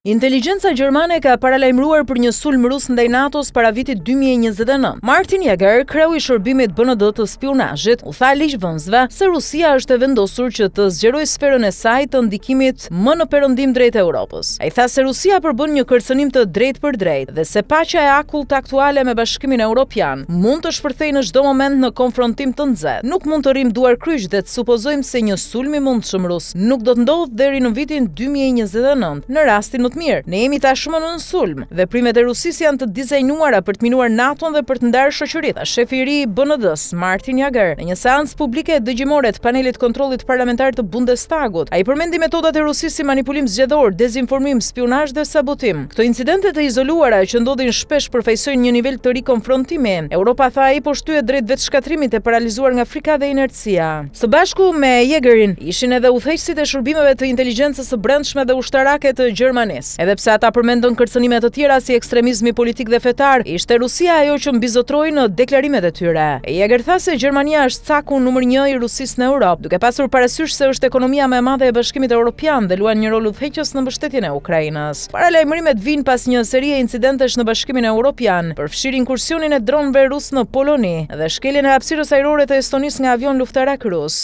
Inteligjenca gjermane ka paralajmëruar për një sulm rus ndaj NATO-s para vitit 2029. Martin Jager, kreu i shërbimit BND të spionazhit, u tha ligjvënësve se Rusia është e vendosur që të zgjerojë sferën e saj të ndikimit më në perëndim drejt Europës. Ai tha se Rusia përbën një kërcënim të drejtë për drejtë dhe se paqja e akullt aktuale me Bashkimin Evropian mund të shpërthejë në çdo moment në konfrontim të nxehtë. Nuk mund të rrim duar kryq dhe të supozojmë se një sulm i mundshëm rus nuk do të ndodhë deri në vitin 2029 në rastin të mirë. Ne jemi tashmë në sulm. Veprimet e Rusisë janë të dizajnuara për të minuar NATO-n dhe për të ndarë shoqëritë. Shefi i ri i BND-s, Martin Jager, në një seancë publike dëgjimore të panelit kontrollit parlamentar të Bundestagut, ai përmendi metodat e Rusisë si manipulim zgjedhor, dezinformim, spionazh dhe sabotim. Këto incidente të izoluara që ndodhin shpesh përfaqësojnë një nivel të ri konfrontimi. Europa, tha ai, po shtyhet drejt vetëshkatrimit e paralizuar nga frika dhe inercia. Së bashku me Jagerin ishin edhe udhëheqësit e shërbimeve të inteligjencës së brendshme dhe ushtarake të Gjermanisë. Edhe pse ata përmendën kërcënime të tjera si ekstremizmi politik dhe fetar, ishte Rusia ajo që mbizotroi në deklarimet e tyre. Jager tha se Gjermania është caku numër 1 i Rusisë në Europë, duke pasur parasysh se është ekonomia më e madhe e Bashkimit Evropian dhe luan një rol udhëheqës në mbështetjen e Ukrainës. Paralajmërimet vijnë pas një serie incidentesh në Bashkimin Evropian, përfshirë inkursionin e dronëve rus në Poloni dhe shkeljen e hapësirës ajrore të Estonisë nga avion luftarak rus.